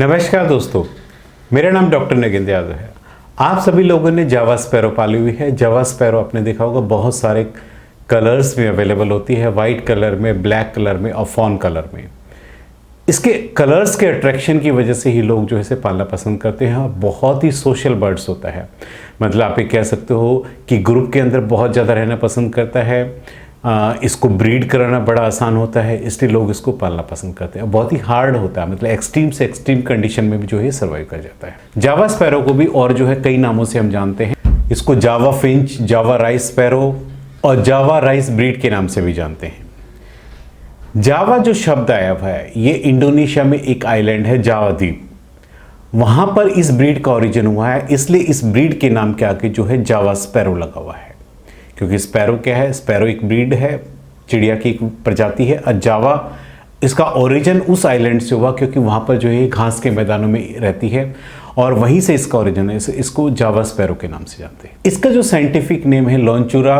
नमस्कार दोस्तों, मेरा नाम डॉक्टर नगेंद्र यादव है। आप सभी लोगों ने जावा स्पैरो पाली हुई है। जावा स्पैरो आपने देखा होगा बहुत सारे कलर्स में अवेलेबल होती है, वाइट कलर में, ब्लैक कलर में और फॉन कलर में। इसके कलर्स के अट्रैक्शन की वजह से ही लोग जो है इसे पालना पसंद करते हैं और बहुत ही सोशल बर्ड्स होता है। मतलब आप ये कह सकते हो कि ग्रुप के अंदर बहुत ज़्यादा रहना पसंद करता है। इसको ब्रीड कराना बड़ा आसान होता है, इसलिए लोग इसको पालना पसंद करते हैं। बहुत ही हार्ड होता है, मतलब एक्सट्रीम से एक्सट्रीम कंडीशन में भी जो है सर्वाइव कर जाता है। जावा स्पैरो को भी और जो है कई नामों से हम जानते हैं। इसको जावा फिंच, जावा राइस स्पैरो और जावा राइस ब्रीड के नाम से भी जानते हैं। जावा जो शब्द आया हुआ है ये इंडोनेशिया में एक आइलैंड है, जावा द्वीप, वहां पर इस ब्रीड का ओरिजिन हुआ है। इसलिए इस ब्रीड के नाम के आगे जो है जावा स्पैरो लगा हुआ है, क्योंकि स्पैरो क्या है, स्पैरो एक ब्रीड है, चिड़िया की एक प्रजाति है। और जावा इसका ओरिजिन उस आइलैंड से हुआ क्योंकि वहाँ पर जो है घास के मैदानों में रहती है और वहीं से इसका ओरिजिन है। इसको जावा स्पैरो के नाम से जानते हैं। इसका जो साइंटिफिक नेम है लॉन्चुरा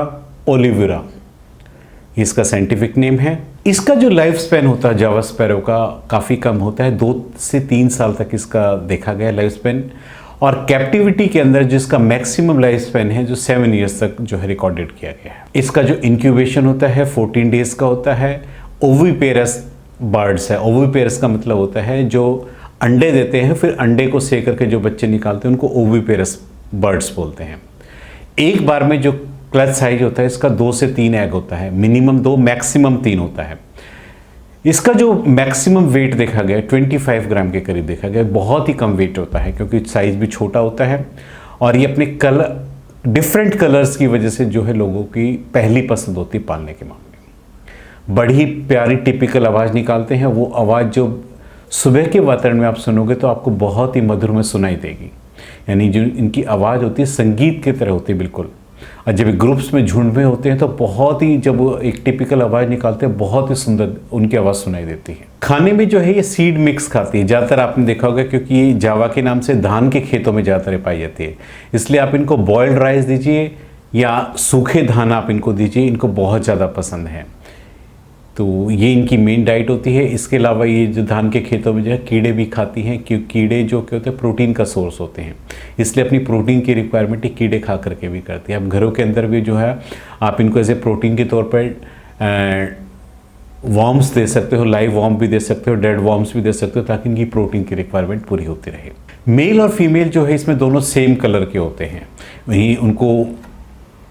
ओलिविरा, इसका साइंटिफिक नेम है। इसका जो लाइफ स्पैन होता है जावा स्पैरो का काफ़ी कम होता है, 2 से 3 साल तक इसका देखा गया लाइफ स्पैन। और कैप्टिविटी के अंदर जिसका मैक्सिमम लाइफ स्पैन है जो 7 ईयर्स तक जो है रिकॉर्डेड किया गया है। इसका जो इंक्यूबेशन होता है 14 डेज का होता है। ओविपेरस बर्ड्स है। ओविपेरस का मतलब होता है जो अंडे देते हैं फिर अंडे को सेक करके जो बच्चे निकालते हैं उनको ओविपेरस बर्ड्स बोलते हैं। एक बार में जो क्लच साइज होता है इसका 2 से 3 एग होता है, मिनिमम 2 मैक्सिमम 3 होता है। इसका जो मैक्सिमम वेट देखा गया 25 ग्राम के करीब देखा गया, बहुत ही कम वेट होता है क्योंकि साइज भी छोटा होता है। और ये अपने डिफरेंट कलर्स की वजह से जो है लोगों की पहली पसंद होती है पालने के मामले में। बड़ी प्यारी टिपिकल आवाज़ निकालते हैं, वो आवाज़ जो सुबह के वातावरण में आप सुनोगे तो आपको बहुत ही मधुर में सुनाई देगी। यानी जो इनकी आवाज़ होती है संगीत की तरह होती है बिल्कुल। और जब ग्रुप्स में झुंड में होते हैं तो बहुत ही, जब वो एक टिपिकल आवाज़ निकालते हैं बहुत ही सुंदर उनकी आवाज़ सुनाई देती है। खाने में जो है ये सीड मिक्स खाती है ज़्यादातर, आपने देखा होगा क्योंकि ये जावा के नाम से धान के खेतों में ज़्यादातर पाई जाती है। इसलिए आप इनको बॉयल्ड राइस दीजिए या सूखे धान आप इनको दीजिए, इनको बहुत ज़्यादा पसंद है। तो ये इनकी मेन डाइट होती है। इसके अलावा ये जो धान के खेतों में जो है कीड़े भी खाती हैं, क्योंकि कीड़े जो क्या होते हैं प्रोटीन का सोर्स होते हैं, इसलिए अपनी प्रोटीन की रिक्वायरमेंट कीड़े खा करके भी करती है। अब घरों के अंदर भी जो है आप इनको ऐसे प्रोटीन के तौर पर वॉर्म्स दे सकते हो, लाइव वॉर्म भी दे सकते हो, डेड वॉर्म्स भी दे सकते हो, ताकि इनकी प्रोटीन की रिक्वायरमेंट पूरी होती रहे। मेल और फीमेल जो है इसमें दोनों सेम कलर के होते हैं, वहीं उनको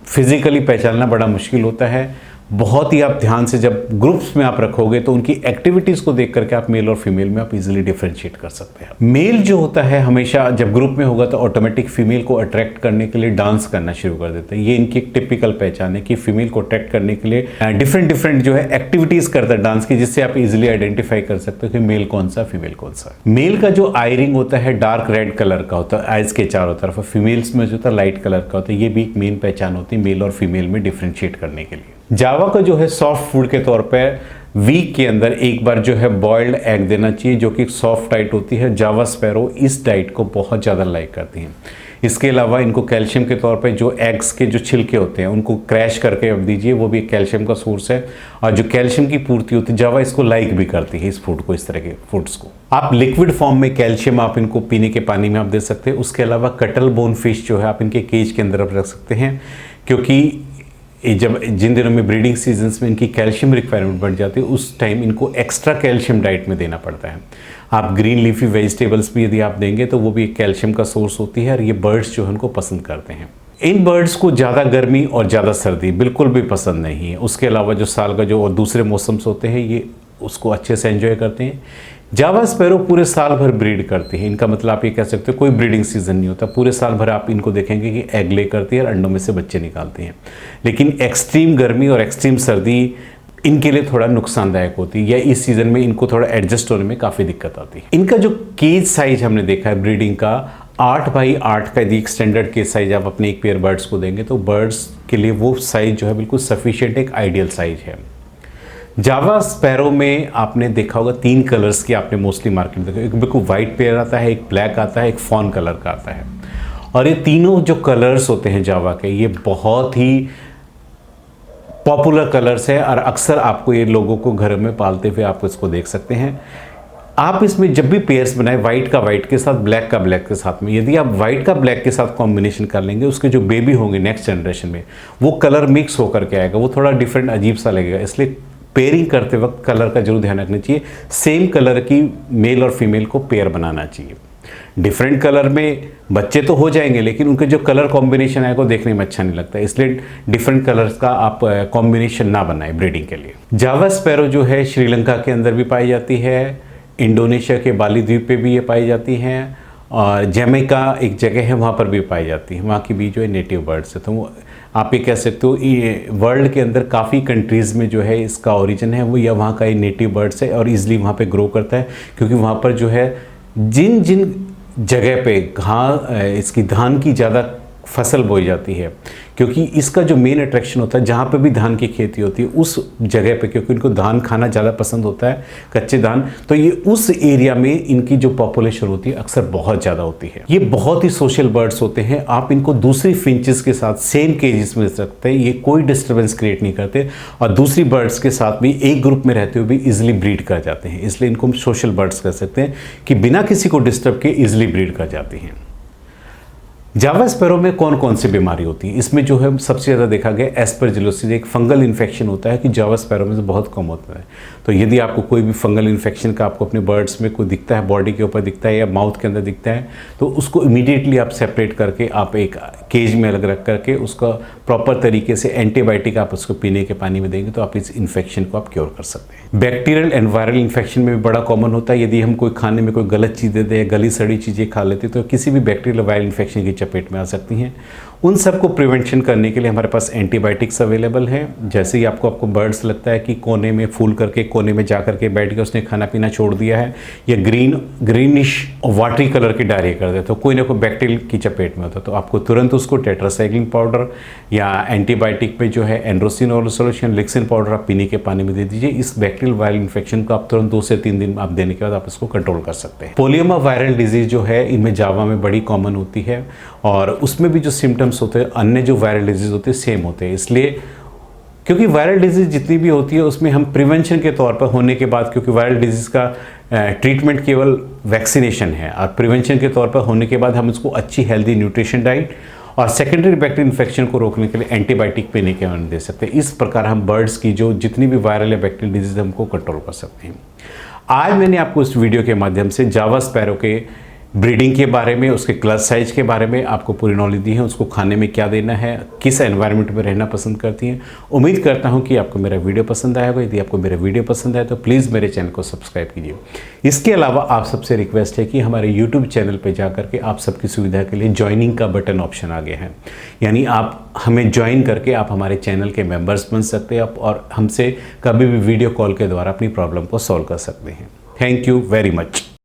फिजिकली पहचानना बड़ा मुश्किल होता है। बहुत ही आप ध्यान से जब ग्रुप्स में आप रखोगे तो उनकी एक्टिविटीज़ को देख करके आप मेल और फीमेल में आप इजीली डिफरेंशिएट कर सकते हैं। मेल जो होता है हमेशा जब ग्रुप में होगा तो ऑटोमेटिक फीमेल को अट्रैक्ट करने के लिए डांस करना शुरू कर देता है। ये इनकी एक टिपिकल पहचान है कि फीमेल को अट्रैक्ट करने के लिए डिफरेंट जो है एक्टिविटीज़ करता है डांस की, जिससे आप इजिली आइडेंटिफाई कर सकते हो कि मेल कौन सा फीमेल कौन सा। मेल का जो आई रिंग होता है डार्क रेड कलर का होता है आइज के चारों तरफ, फीमेल्स में जो होता है लाइट कलर का होता है। ये भी एक मेन पहचान होती है मेल और फीमेल में डिफरेंशिएट करने के लिए। जावा को जो है सॉफ्ट फूड के तौर पर वीक के अंदर एक बार जो है बॉइल्ड एग देना चाहिए, जो कि सॉफ्ट डाइट होती है। जावा स्पैरो इस डाइट को बहुत ज़्यादा लाइक करती हैं। इसके अलावा इनको कैल्शियम के तौर पे जो एग्स के जो छिलके होते हैं उनको क्रैश करके अब दीजिए, वो भी एक कैल्शियम का सोर्स है। और जो कैल्शियम की पूर्ति होती है जावा इसको लाइक भी करती है, इस फूड को, इस तरह के फूड्स को। आप लिक्विड फॉर्म में कैल्शियम आप इनको पीने के पानी में आप दे सकते हैं। उसके अलावा कटल बोन फिश जो है आप इनके केज के अंदर आप रख सकते हैं, क्योंकि जब जिन दिनों में ब्रीडिंग सीजन्स में इनकी कैल्शियम रिक्वायरमेंट बढ़ जाती है उस टाइम इनको एक्स्ट्रा कैल्शियम डाइट में देना पड़ता है। आप ग्रीन लीफी वेजिटेबल्स भी यदि आप देंगे तो वो भी एक कैल्शियम का सोर्स होती है और ये बर्ड्स जो है उनको पसंद करते हैं। इन बर्ड्स को ज़्यादा गर्मी और ज़्यादा सर्दी बिल्कुल भी पसंद नहीं है। उसके अलावा जो साल का जो और दूसरे मौसम्स होते हैं ये उसको अच्छे से एंजॉय करते हैं। जावा स्पैरो पूरे साल भर ब्रीड करती है। इनका मतलब आप ये कह सकते हो कोई ब्रीडिंग सीजन नहीं होता, पूरे साल भर आप इनको देखेंगे कि एग ले करती है और अंडों में से बच्चे निकालती हैं। लेकिन एक्सट्रीम गर्मी और एक्सट्रीम सर्दी इनके लिए थोड़ा नुकसानदायक होती है, या इस सीज़न में इनको थोड़ा एडजस्ट होने में काफ़ी दिक्कत आती है। इनका जो केज साइज हमने देखा है ब्रीडिंग का 8 बाई 8 का, यदि एक स्टैंडर्ड केज साइज आप अपने एक पेयर बर्ड्स को देंगे तो बर्ड्स के लिए वो साइज जो है बिल्कुल सफिशिएंट एक आइडियल साइज है। जावा स्पैरो में आपने देखा होगा 3 कलर्स की आपने मोस्टली मार्केट में देखा, एक बिल्कुल वाइट पेयर आता है, एक ब्लैक आता है, एक फॉन कलर का आता है। और ये तीनों जो कलर्स होते हैं जावा के ये बहुत ही पॉपुलर कलर्स है और अक्सर आपको ये लोगों को घर में पालते हुए आप इसको देख सकते हैं। आप इसमें जब भी पेयर्स बनाए, वाइट का वाइट के साथ, ब्लैक का ब्लैक के साथ में, यदि आप वाइट का ब्लैक के साथ कॉम्बिनेशन कर लेंगे, उसके जो बेबी होंगे नेक्स्ट जनरेशन में, वो कलर मिक्स होकर के आएगा, वो थोड़ा डिफरेंट अजीब सा लगेगा। इसलिए पेयरिंग करते वक्त कलर का जरूर ध्यान रखना चाहिए। सेम कलर की मेल और फीमेल को पेयर बनाना चाहिए। डिफरेंट कलर में बच्चे तो हो जाएंगे, लेकिन उनके जो कलर कॉम्बिनेशन है वो देखने में अच्छा नहीं लगता, इसलिए डिफरेंट कलर्स का आप कॉम्बिनेशन ना बनाएं ब्रीडिंग के लिए। जावा स्पैरो जो है श्रीलंका के अंदर भी पाई जाती है, इंडोनेशिया के बाली द्वीप पे भी ये पाई जाती हैं, और जमैका एक जगह है वहाँ पर भी पाई जाती है। वहाँ की भी जो है नेटिव बर्ड्स है। तो आप ये कह सकते हो ये वर्ल्ड के अंदर काफ़ी कंट्रीज़ में जो है इसका ओरिजिन है वो, या वहाँ का ये नेटिव बर्ड्स है और ईजिली वहाँ पे ग्रो करता है, क्योंकि वहाँ पर जो है जिन जिन जगह पे इसकी धान की ज़्यादा फसल बोई जाती है, क्योंकि इसका जो मेन अट्रैक्शन होता है जहाँ पे भी धान की खेती होती है उस जगह पे, क्योंकि इनको धान खाना ज़्यादा पसंद होता है, कच्चे धान, तो ये उस एरिया में इनकी जो पॉपुलेशन होती है अक्सर बहुत ज़्यादा होती है। ये बहुत ही सोशल बर्ड्स होते हैं। आप इनको दूसरी फिंचेस के साथ सेम केजेस में रखते हैं, ये कोई डिस्टर्बेंस क्रिएट नहीं करते, और दूसरी बर्ड्स के साथ भी एक ग्रुप में रहते हुए भी ईजिली ब्रीड कर जाते हैं। इसलिए इनको हम सोशल बर्ड्स कह सकते हैं कि बिना किसी को डिस्टर्ब के ईजिली ब्रीड कर जाती हैं। जावा स्पैरो में कौन कौन सी बीमारी होती है? इसमें जो है सबसे ज़्यादा देखा गया एस्परजिलोसिस, एक फंगल इन्फेक्शन होता है कि जावा स्पैरो में से बहुत कम होता है। तो यदि आपको कोई भी फंगल इन्फेक्शन का आपको अपने बर्ड्स में कोई दिखता है, बॉडी के ऊपर दिखता है या माउथ के अंदर दिखता है, तो उसको इमीडिएटली आप सेपरेट करके आप एक केज में अलग रख करके उसका प्रॉपर तरीके से एंटीबायोटिक आप उसको पीने के पानी में देंगे तो आप इस इन्फेक्शन को आप क्योर कर सकते हैं। बैक्टीरियल एंड वायरल इन्फेक्शन में भी बड़ा कॉमन होता है। यदि हम कोई खाने में कोई गलत चीज़ देते हैं, गली सड़ी चीज़ें खा लेते हैं, तो किसी भी बैक्टीरियल वायरल इन्फेक्शन की चपेट में आ सकती हैं। उन सबको प्रिवेंशन करने के लिए हमारे पास एंटीबायोटिक्स अवेलेबल हैं। जैसे ही आपको बर्ड्स लगता है कि कोने में फूल करके कोने में जा करके बैठ के उसने खाना पीना छोड़ दिया है, या ग्रीनिश वाटरी कलर की डायरिया कर दे, तो कोई ना कोई बैक्टीरियल की चपेट में होता है, तो आपको तुरंत उसको टेट्रासाइक्लिन पाउडर या एंटीबायोटिक पे जो है एंड्रोसिनोल सोल्यूशन, लिक्सिन पाउडर आप पीने के पानी में दे दीजिए। इस बैक्टीरियल वायरल इन्फेक्शन को आप तुरंत 2 से 3 दिन आप देने के बाद आप इसको कंट्रोल कर सकते हैं। पोलियोमा वायरल डिजीज जो है इनमें जावा में बड़ी कॉमन होती है, और उसमें भी जो सिम्टम्स होते हैं अन्य जो वायरल डिजीज होते हैं सेम होते हैं। इसलिए क्योंकि वायरल डिजीज जितनी भी होती है उसमें हम प्रिवेंशन के तौर पर होने के बाद, क्योंकि वायरल डिजीज का ट्रीटमेंट केवल वैक्सीनेशन है, और प्रिवेंशन के तौर पर होने के बाद हम उसको अच्छी हेल्दी न्यूट्रिशन डाइट और सेकेंडरी बैक्टीरियल इन्फेक्शन को रोकने के लिए एंटीबायोटिक पीने के लिए दे सकते हैं। इस प्रकार हम बर्ड्स की जो जितनी भी वायरल या बैक्टीरियल डिजीज हमको कंट्रोल कर सकते हैं। आज मैंने आपको इस वीडियो के माध्यम से जावा स्पैरो के ब्रीडिंग के बारे में, उसके क्लच साइज के बारे में आपको पूरी नॉलेज दी है, उसको खाने में क्या देना है, किस एनवायरनमेंट में रहना पसंद करती हैं। उम्मीद करता हूं कि आपको मेरा वीडियो पसंद आया होगा। यदि आपको मेरा वीडियो पसंद आया तो प्लीज़ मेरे चैनल को सब्सक्राइब कीजिए। इसके अलावा आप सबसे रिक्वेस्ट है कि हमारे यूट्यूब चैनल पर जा करके आप सबकी सुविधा के लिए ज्वाइनिंग का बटन ऑप्शन आ गया है, यानी आप हमें ज्वाइन करके आप हमारे चैनल के मेम्बर्स बन सकते हैं और हमसे कभी भी वीडियो कॉल के द्वारा अपनी प्रॉब्लम को सॉल्व कर सकते हैं। Thank you very much.